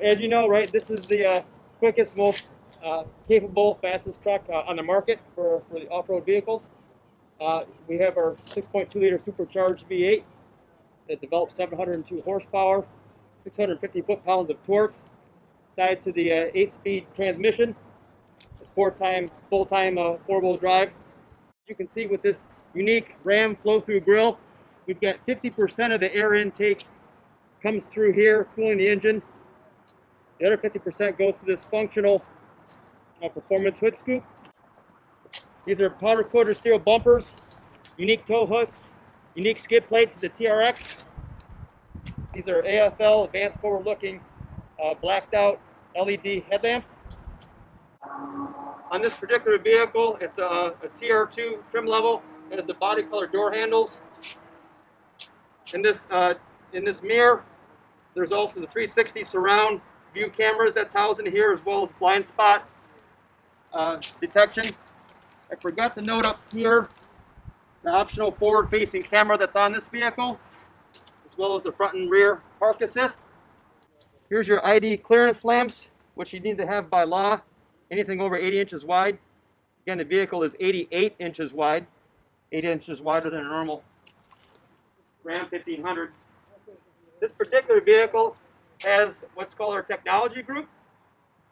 as you know, right, this is the quickest, most capable, fastest truck on the market for the off-road vehicles. We have our 6.2 liter supercharged V8 that develops 702 horsepower, 650 foot-pounds of torque, tied to the 8-speed transmission. It's full-time four-wheel drive. As you can see with this unique Ram flow-through grill, we've got 50% of the air intake comes through here, cooling the engine. The other 50% goes to this functional performance hood scoop. These are powder-coated steel bumpers, unique tow hooks, unique skid plate to the TRX. These are AFL, advanced forward-looking, blacked-out LED headlamps. On this particular vehicle, it's a TR2 trim level. It has the body color door handles. In this mirror, there's also the 360 surround view cameras that's housed in here, as well as blind spot detection. I forgot to note up here the optional forward-facing camera that's on this vehicle, as well as the front and rear park assist. Here's your ID clearance lamps, which you need to have by law, anything over 80 inches wide. Again, the vehicle is 88 inches wide, 8 inches wider than a normal Ram 1500. This particular vehicle has what's called our technology group.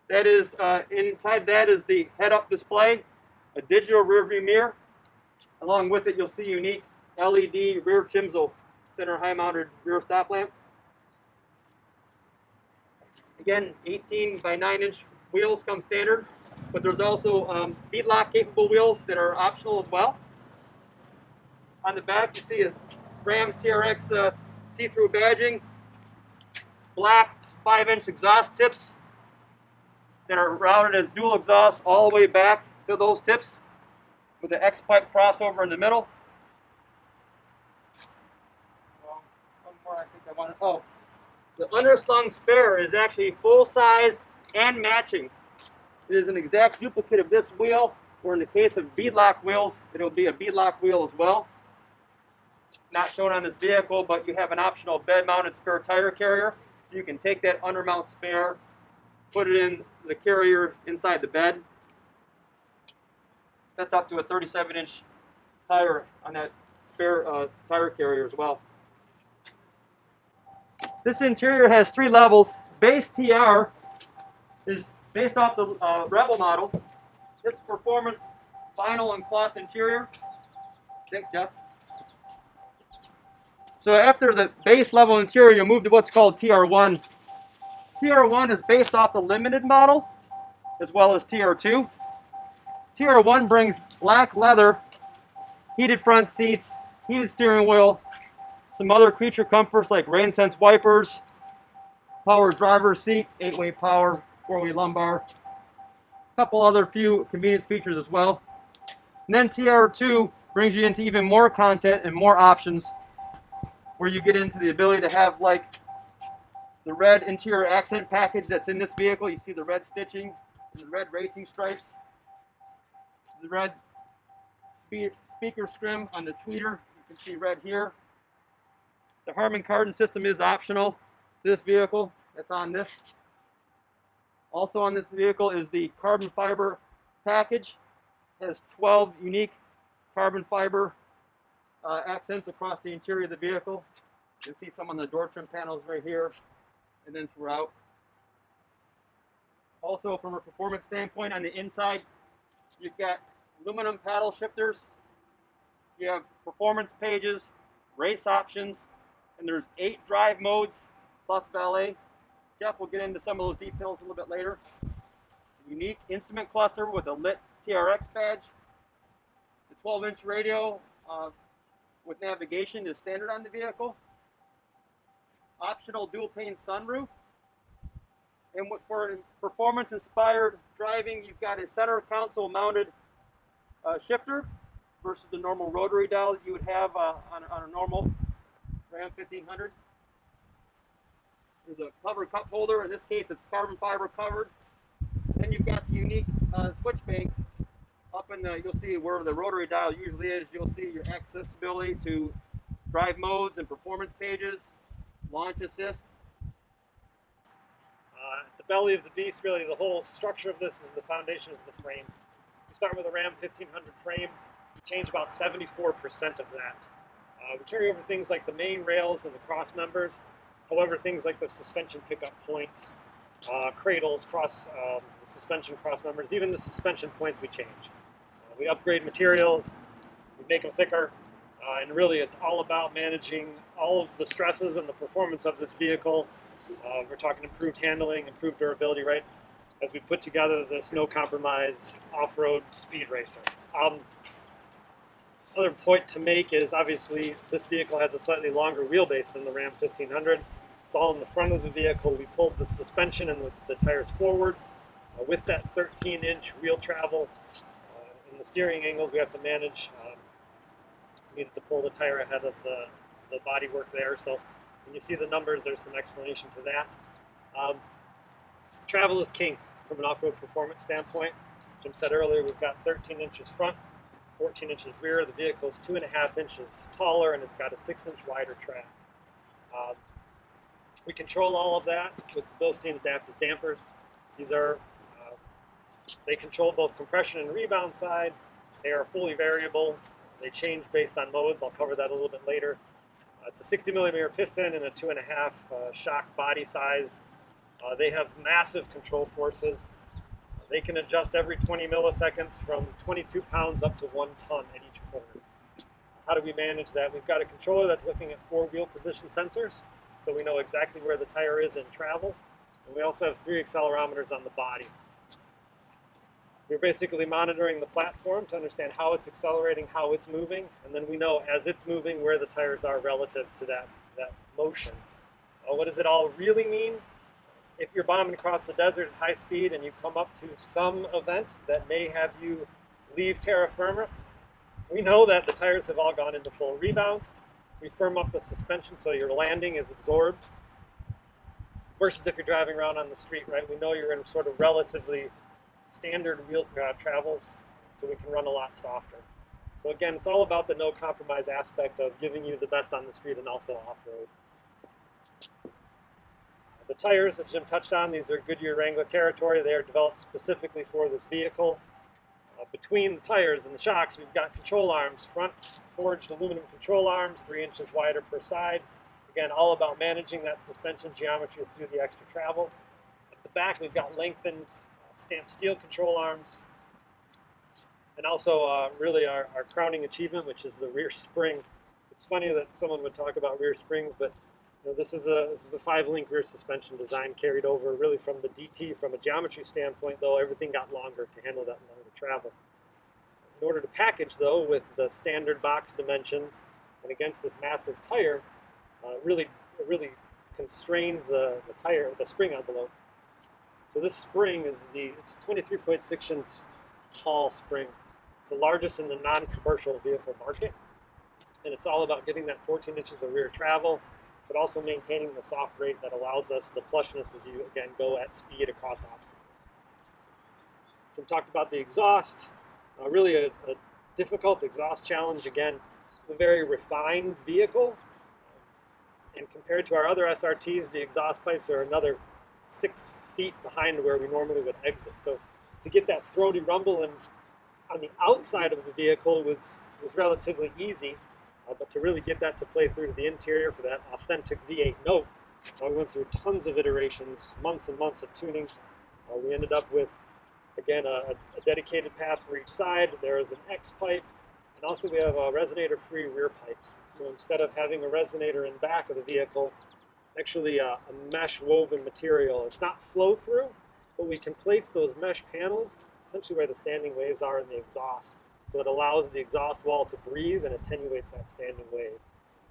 That is, inside that is the head-up display, a digital rear-view mirror. Along with it, you'll see unique LED rear chimsel center high-mounted rear stop lamp. Again, 18 by 9-inch wheels come standard, but there's also bead lock capable wheels that are optional as well. On the back, you see a Ram TRX see-through badging, black 5-inch exhaust tips that are routed as dual exhaust all the way back to those tips, with the X-pipe crossover in the middle. One more I think I wanted. Oh, the underslung spare is actually full size and matching. It is an exact duplicate of this wheel, or in the case of beadlock wheels, it'll be a beadlock wheel as well. Not shown on this vehicle, but you have an optional bed-mounted spare tire carrier. So you can take that undermount spare, put it in the carrier inside the bed. That's up to a 37-inch tire on that spare tire carrier as well. This interior has 3 levels. Base TR is based off the Rebel model. It's performance vinyl and cloth interior. Thanks, Jeff. So after the base level interior, you move to what's called TR1. TR1 is based off the limited model, as well as TR2. TR1 brings black leather, heated front seats, heated steering wheel, some other creature comforts like rain sense wipers, power driver's seat, 8-way power, 4-way lumbar, a couple other few convenience features as well. And then TR2 brings you into even more content and more options, where you get into the ability to have like the red interior accent package that's in this vehicle. You see the red stitching, the red racing stripes, the red speaker scrim on the tweeter. You can see red here. The Harman Kardon system is optional to this vehicle. That's on this. Also on this vehicle is the carbon fiber package. It has 12 unique carbon fiber accents across the interior of the vehicle. You can see some on the door trim panels right here and then throughout. Also, from a performance standpoint, on the inside, you've got aluminum paddle shifters. You have performance pages, race options, and there's 8 drive modes plus valet. Jeff will get into some of those details a little bit later. A unique instrument cluster with a lit TRX badge. The 12-inch radio with navigation is standard on the vehicle. Optional dual pane sunroof. And for performance-inspired driving, you've got a center console mounted shifter versus the normal rotary dial that you would have on a normal Ram 1500. There's a cover cup holder. In this case, it's carbon fiber covered. Then you've got the unique switch bank up in the, you'll see where the rotary dial usually is. You'll see your accessibility to drive modes and performance pages, launch assist. The belly of the beast, really the whole structure of this is the foundation, is the frame. We start with a Ram 1500 frame. We change about 74% of that. We carry over things like the main rails and the cross members. However, things like the suspension pickup points, cradles, the suspension cross members, even the suspension points we change. We upgrade materials, we make them thicker, and really it's all about managing all of the stresses and the performance of this vehicle. We're talking improved handling, improved durability, right? As we put together this no compromise off-road speed racer. Other point to make is obviously this vehicle has a slightly longer wheelbase than the Ram 1500. It's all in the front of the vehicle. We pulled the suspension and the tires forward. With that 13-inch wheel travel and the steering angles we have to manage, we needed to pull the tire ahead of the body work there. So when you see the numbers, there's some explanation to that. Travel is king from an off-road performance standpoint. Jim said earlier, we've got 13 inches front, 14 inches rear. The vehicle is 2.5 inches taller, and it's got a 6-inch wider track. We control all of that with the built-in adaptive dampers. These are, they control both compression and rebound side. They are fully variable. They change based on modes. I'll cover that a little bit later. It's a 60mm piston and a 2.5 shock body size. They have massive control forces. They can adjust every 20 milliseconds from 22 pounds up to 1 ton at each corner. How do we manage that? We've got a controller that's looking at 4 wheel position sensors, so we know exactly where the tire is in travel. And we also have 3 accelerometers on the body. We're basically monitoring the platform to understand how it's accelerating, how it's moving, and then we know as it's moving where the tires are relative to that motion. What does it all really mean? If you're bombing across the desert at high speed and you come up to some event that may have you leave terra firma, we know that the tires have all gone into full rebound. We firm up the suspension so your landing is absorbed. Versus if you're driving around on the street, right? We know you're in sort of relatively standard wheel travels, so we can run a lot softer. So again, it's all about the no compromise aspect of giving you the best on the street and also off-road. The tires that Jim touched on, these are Goodyear Wrangler Territory. They are developed specifically for this vehicle. Between the tires and the shocks, we've got control arms, front forged aluminum control arms, 3 inches wider per side. Again, all about managing that suspension geometry through the extra travel. At the back, we've got lengthened stamped steel control arms. And also really our crowning achievement, which is the rear spring. It's funny that someone would talk about rear springs, but you know, this is a 5-link rear suspension design carried over really from the DT. From a geometry standpoint, though, everything got longer to handle that longer travel. In order to package, though, with the standard box dimensions and against this massive tire, really constrained the spring envelope. So this spring is it's a 23.6 inch tall spring. It's the largest in the non-commercial vehicle market, and it's all about getting that 14 inches of rear travel, but also maintaining the soft rate that allows us the plushness as you, again, go at speed across obstacles. We talked about the exhaust, really a difficult exhaust challenge. Again, it's a very refined vehicle, and compared to our other SRTs, the exhaust pipes are another 6 feet behind where we normally would exit. So to get that throaty rumble on the outside of the vehicle was relatively easy. But to really get that to play through to the interior for that authentic V8 note, we went through tons of iterations, months and months of tuning. We ended up with, again, a dedicated path for each side. There is an X pipe, and also we have resonator-free rear pipes. So instead of having a resonator in back of the vehicle, it's actually a mesh woven material. It's not flow-through, but we can place those mesh panels essentially where the standing waves are in the exhaust. So it allows the exhaust wall to breathe and attenuates that standing wave.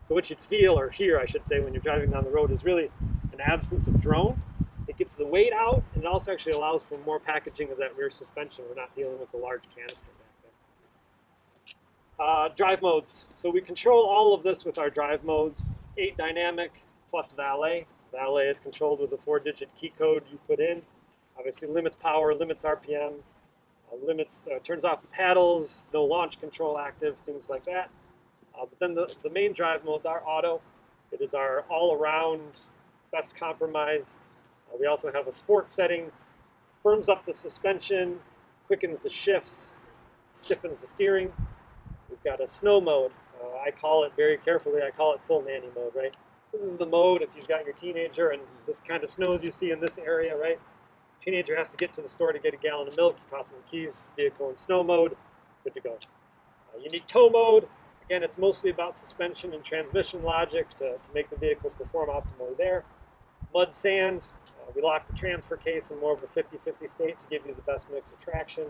So what you'd feel, or hear, I should say, when you're driving down the road is really an absence of drone. It gets the weight out, and it also actually allows for more packaging of that rear suspension. We're not dealing with a large canister back there. Drive modes. So we control all of this with our drive modes. 8 dynamic plus valet. Valet is controlled with a 4-digit key code you put in. Obviously limits power, limits RPM. Turns off the paddles, no launch control active, things like that. But then the main drive modes are auto. It is our all-around best compromise. We also have a sport setting, firms up the suspension, quickens the shifts, stiffens the steering. We've got a snow mode. I call it, very carefully, I call it full nanny mode, right? This is the mode if you've got your teenager and this kind of snows you see in this area, right? Teenager has to get to the store to get a gallon of milk, you toss them the keys, vehicle in snow mode, good to go. You need tow mode. Again, it's mostly about suspension and transmission logic to make the vehicle perform optimally there. Mud, sand, we lock the transfer case in more of a 50-50 state to give you the best mix of traction.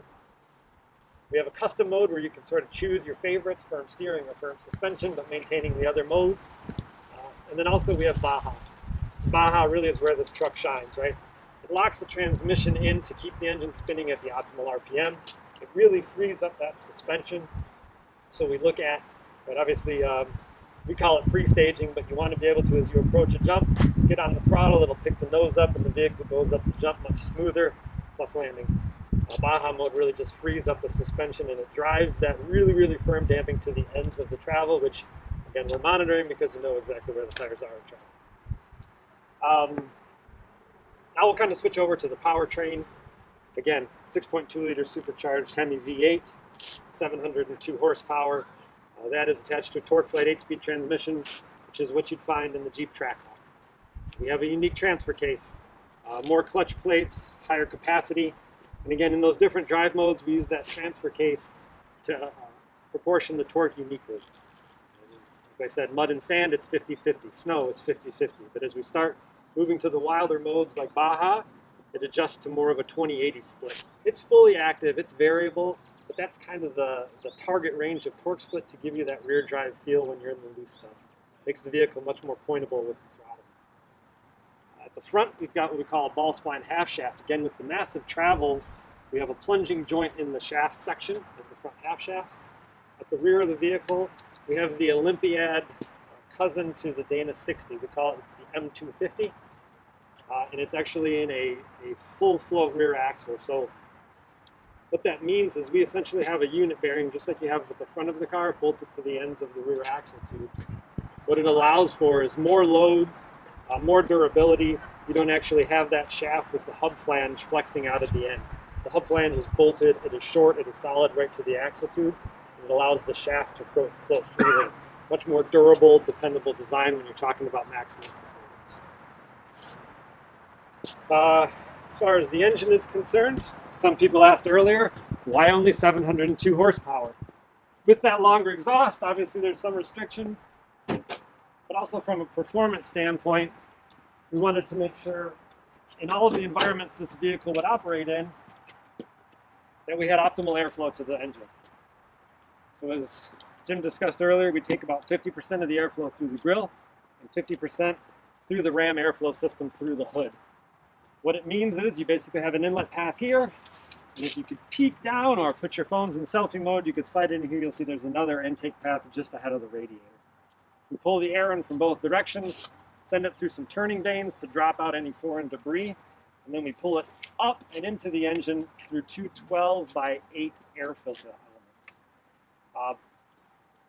We have a custom mode where you can sort of choose your favorites, firm steering or firm suspension, but maintaining the other modes. And then also we have Baja. Baja really is where this truck shines, right? It locks the transmission in to keep the engine spinning at the optimal RPM. It really frees up that suspension. So we look at, but obviously we call it pre-staging, but you want to be able to, as you approach a jump, get on the throttle, it'll pick the nose up and the vehicle goes up the jump much smoother, plus landing. Baja mode really just frees up the suspension and it drives that really, really firm damping to the ends of the travel, which again, we're monitoring because you know exactly where the tires are in travel. Now we'll kind of switch over to the powertrain. Again, 6.2 liter supercharged Hemi V8, 702 horsepower. That is attached to a TorqueFlite 8-speed transmission, which is what you'd find in the Jeep Trackhawk. We have a unique transfer case, more clutch plates, higher capacity. And again, in those different drive modes, we use that transfer case to proportion the torque uniquely. Like I said, mud and sand, it's 50-50. Snow, it's 50-50. But as we start moving to the wilder modes like Baja, it adjusts to more of a 20-80 split. It's fully active, it's variable, but that's kind of the target range of torque split to give you that rear drive feel when you're in the loose stuff. Makes the vehicle much more pointable with the throttle. At the front, we've got what we call a ball spline half shaft. Again, with the massive travels, we have a plunging joint in the shaft section of the front half shafts. At the rear of the vehicle, we have the Olympiad cousin to the Dana 60. We call it, it's the M250. And it's actually in a full float rear axle. So what that means is we essentially have a unit bearing, just like you have with the front of the car, bolted to the ends of the rear axle tubes. What it allows for is more load, more durability. You don't actually have that shaft with the hub flange flexing out at the end. The hub flange is bolted, it is short, it is solid right to the axle tube. And it allows the shaft to float freely. Much more durable, dependable design when you're talking about maximum performance. As far as the engine is concerned, some people asked earlier, why only 702 horsepower? With that longer exhaust, obviously there's some restriction, but also from a performance standpoint, we wanted to make sure in all of the environments this vehicle would operate in, that we had optimal airflow to the engine. So as Jim discussed earlier, we take about 50% of the airflow through the grill and 50% through the ram airflow system through the hood. What it means is you basically have an inlet path here, and if you could peek down or put your phones in selfie mode, you could slide in here, you'll see there's another intake path just ahead of the radiator. We pull the air in from both directions, send it through some turning vanes to drop out any foreign debris, and then we pull it up and into the engine through two 12x8 air filter elements.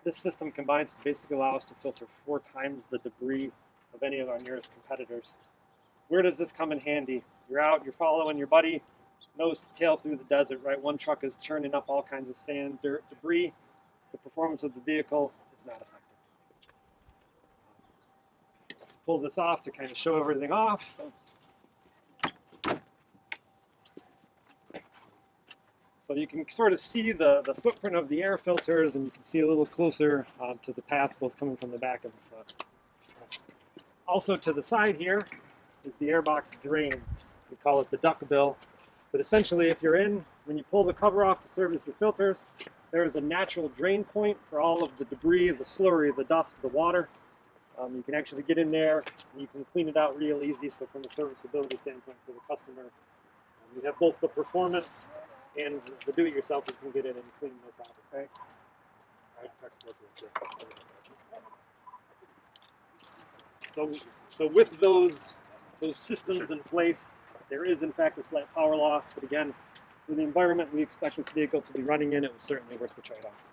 This system combines to basically allow us to filter 4 times the debris of any of our nearest competitors. Where does this come in handy? You're out, you're following your buddy, nose to tail through the desert, right? One truck is churning up all kinds of sand, dirt, debris. The performance of the vehicle is not affected. Let's pull this off to kind of show everything off. So you can sort of see the footprint of the air filters, and you can see a little closer to the path, both coming from the back and the front. Also to the side here is the airbox drain. We call it the duck bill. But essentially, if you're in, when you pull the cover off to service your filters, there is a natural drain point for all of the debris, the slurry, the dust, the water. You can actually get in there, and you can clean it out real easy. So from a serviceability standpoint for the customer, you have both the performance and the do-it-yourself, you can get in and clean no problem. Thanks. So with those systems in place, there is in fact a slight power loss, but again, for the environment we expect this vehicle to be running in, it was certainly worth the trade-off.